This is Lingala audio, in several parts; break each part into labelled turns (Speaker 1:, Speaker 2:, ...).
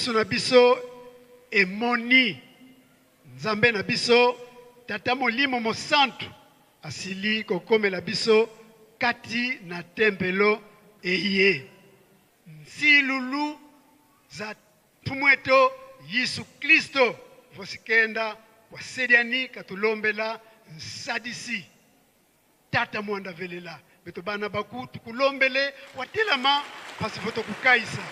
Speaker 1: misu na biso emoni Nzambe na biso tata molimo mosantu asili kokomela biso kati na tempelo eye nsilulu za tumweto Yesu Kristo vosikenda wasediani katulombela nsadisi tata mwanda velela beto bana baku tukulombele watilama pasi foto kukaisa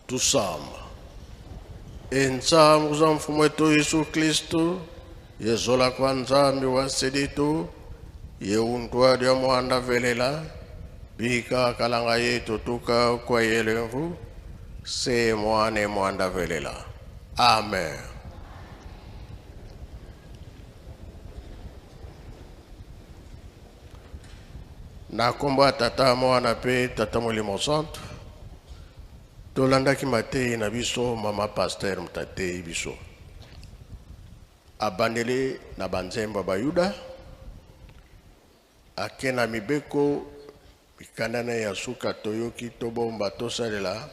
Speaker 2: Tusamba enzamu za mfumo wetu Yesu Kristo yezola kwa nzambi wa seditu yeundwa dia mwanda velela bika kalanga yetu tuka kwa yelengu se mwane mwanda velela. Amen. Nakomba tata mwana pe tata molimo santu tolanda ki matei na biso mama pasteur mtatei biso abandele na banzemba bayuda akena mibeko mikandana ya suka toyoki tobomba tosalela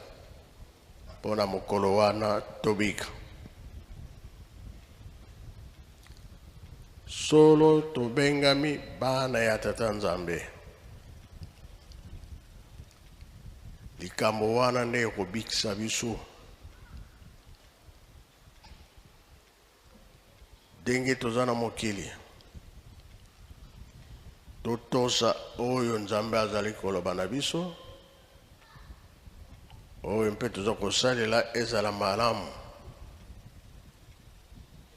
Speaker 2: pona mokolo wana tobika solo tobengami bana ya tata Nzambe likambo wana nde kobikisa biso ndenge toza na mokili totosa oyo Nzambe azali koloba na biso oyo mpe toza kosalela ezala malamu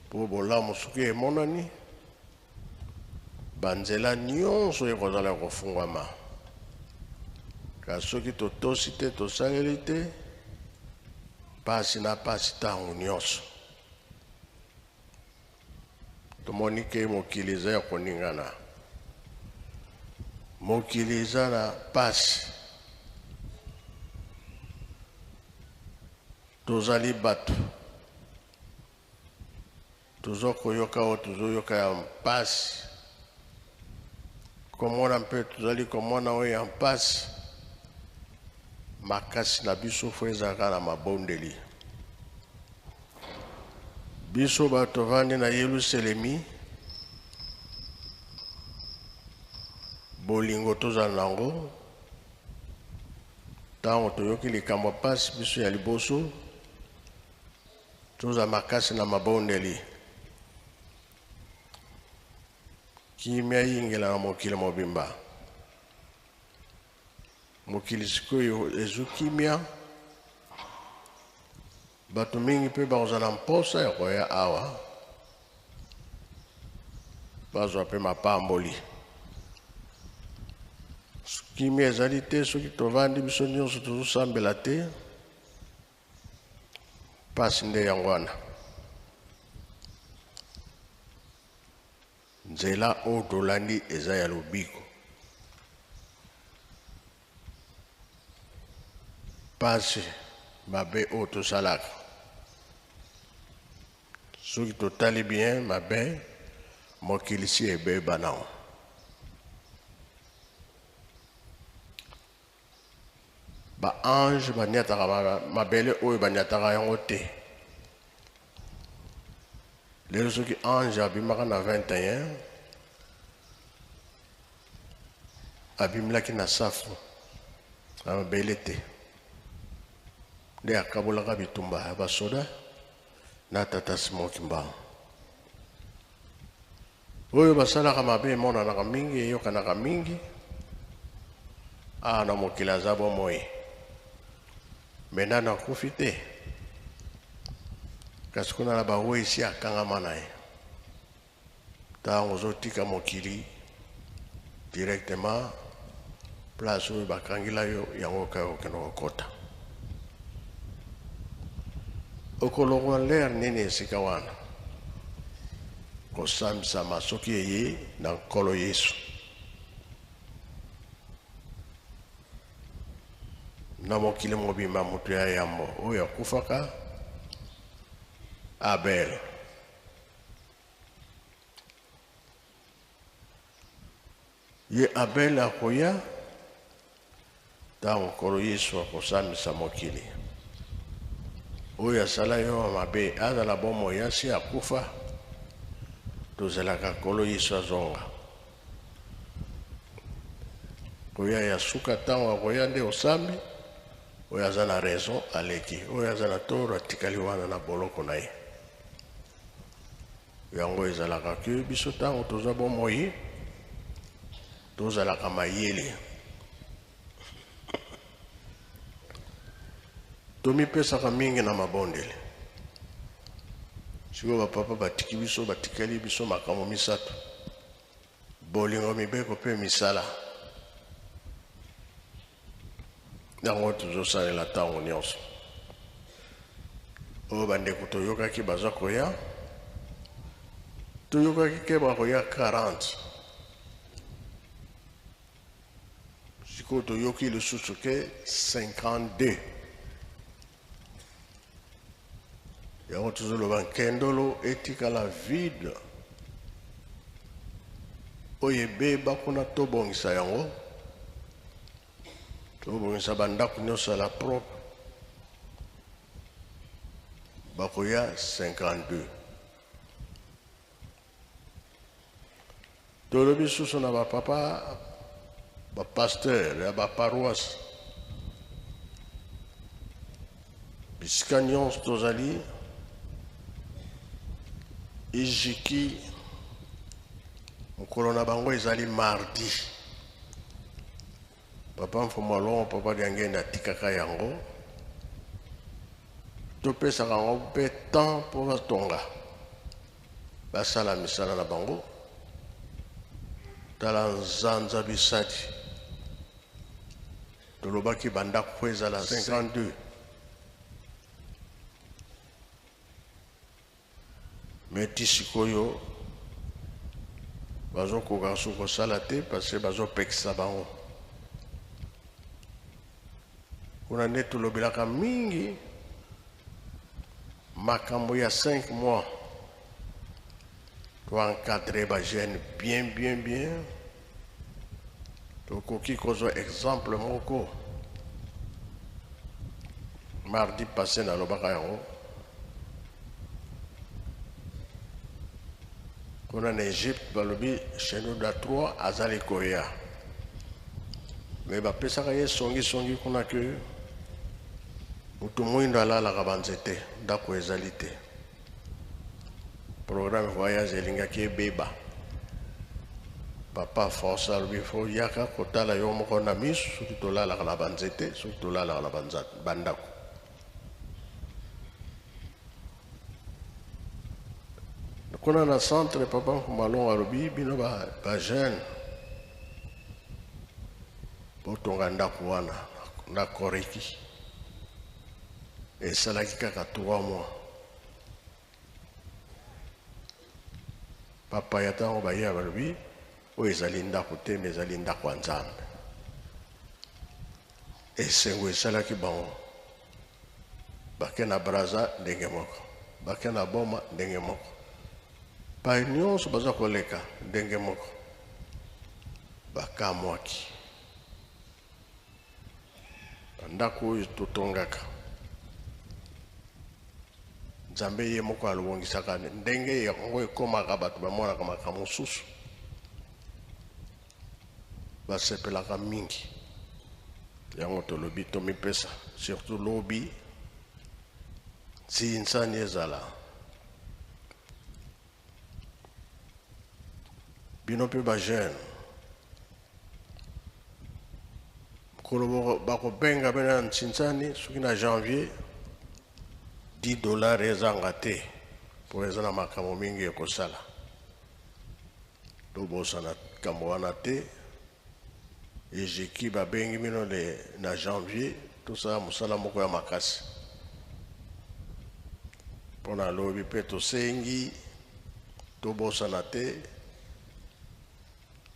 Speaker 2: po bolamu soki emonani banzela nyonso ekozala kofungwama kasi soki totosi te tosaleli te pasi na pasi ntango nyonso tomoni ke mokili eza ya koningana mokili eza na pasi tozali bato tozokoyoka oyo tozoyoka ya mpasi komona mpe tozali komona oyo ya mpasi makasi na biso fo ezalaka na mabondeli biso bato vandi na Yerusalemi bolingo tozala nango ntango toyoki likambo pasi biso ya liboso tozala makasi na mabondeli kimia yingela na mokili mobimba mokili sikoyo ezu kimia bato mingi mpe bakozala mposa ya koya awa bazwa mpe mapamboli kimia ezali te soki tovandi biso nyonso tozosambela te pasi nde yango wana nzela oyo tolandi eza ya lobiko pasi mabe oyo tosalaka soki totali bien mabe mokili si ebeba nango baange baniataka mabele oyo baniataka yango te lelo soki ange abimaka na 21 abimilaki na safu na mabele te nde akabolaka bitumba ya basoda na tata simoki mbango oyo basalaka mabe emonanaka mingi eyokanaka mingi na mokili aza bomoi me nani akufi te kasi kuna na bawesi akangama na ye ntango ozotika mokili directement place oyo bakangila yo yango kaka okende kokota okolongwa lere nini esika wana kosambisama soki eye na nkolo Yesu na mokili mobimba moto ya yambo oyo akufaka Abel ye Abel akoya ntango nkolo Yesu akosambisa mokili oyo asala yo mabe azala bomoi asi akufa tozalaka nkolo Yesu azonga koya ya suka ntango akoya nde osambi oyo aza na raison aleki oyo aza na toro atikali wana na boloko na ye yango ezalaka ke biso ntango tozwa bomoi tozalaka mayele tomipesaka mingi na mabondeli sikoyo bapapa batiki biso batikali biso makambo misato bolingo mibeko mpe misala yango tozosalela ntango nyonso oyo bandeko toyokaki baza koya toyokaki ke bakoya 40 sikoyo toyoki lisusu ke 52 yango tozoloba nkendolo etikala vide oyo ebeba kuna tobongisa yango tobongisa bandako nyonso ya la propre bakoya 52 tolobi susu na bapapa bapaster ya baparoise bisika nyonso tozali ejiki mokolo na bango ezali mardi papa mfumu alongo papa liangende atikaka yango topesaka yango mpe temps mpo batonga basala misala na bango tala nzanza bisadi tolobaki bandako po ezala 52 meti sikoyo bazokoka so kosala te parce bazopekisa bango kuna nde tolobelaka mingi makambo ya 5 mois toencadre bagene bien tokoki kozwa exemple moko mardi passé nalobaka yango Qu'on a en Égypte, balobi chez nous da 3 azali koya. Mais ba pesa kaye songi qu'on a que mutumu ndala la kabanzete ndako ezalite. Programme voyage elinga ki beba. Papa force albi fo yaka kotala yo moko na misu surtout la la banzete surtout la la bandako. Qu'on a un centre, papa, malon arobi, bino ba jeune. Pour ton ganda kouana, na koreki. Et ça là qui kaka 3 mois. Papa yata on ba ya arobi, o ezalinda kote mais ezalinda kwa nzambe. Et c'est où ça là qui bon. Bakena braza ndenge moko. Bakena boma ndenge moko. Pa nyonso baza koleka ndenge moko bakamwaki ndako oyo totongaka nzambe ye moko alobongisaka ndenge yango ekomaka bato bamonaka makambo mosusu basepelaka mingi yango tolobi tomipesa surtout lobi nsinsani ezala bino pe ba jeune kolobo bako benga bena ntsinsani soki na janvier $10 ezanga te po ezana makambo mingi ekosala tobosana kambo wana te ejeki babengi bino na janvier tosala mosala moko ya makasi mpona lobi mpe tosengi tobosana te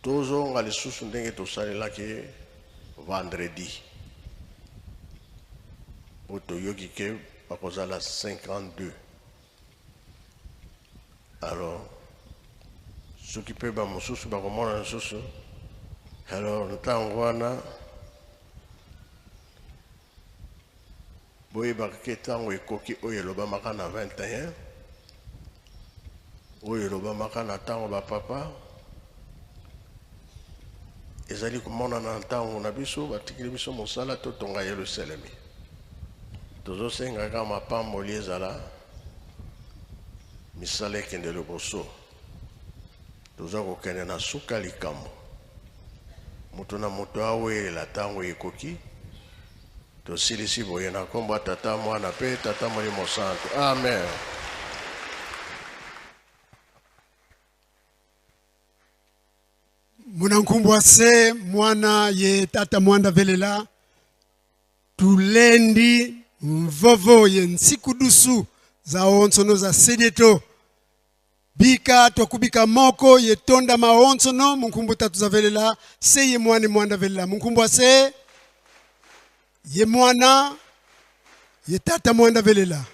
Speaker 2: tozonga lisusu ndenge tosalelaki vendredi po toyoki ke bakozala 52. Alors soki mpe bamosusu bakomona lisusu alors ntango wana boyebaka ke ntango ekoki oyo elobamaka na 21 oyo elobamaka na ntango bapapa ezali komonana na ntango na biso batikili biso mosala totonga Yerusalemi tozosengaka mapamboli ezala misala ekende liboso toza kokende na suka likambo moto na moto awelela ntango ekoki tosilisi boye na kombo ya tata mwana mpe tata molimo santo amen.
Speaker 1: Munankumbwa se mwana ye tata mwanda velela tulendi mvovo ye nsikudusu za onsono za sedeto bika tokubika moko ye tonda maonsono munkumbu tatu za velela se ye mwana mwanda velela munkumbwa se ye mwana ye tata mwanda velela.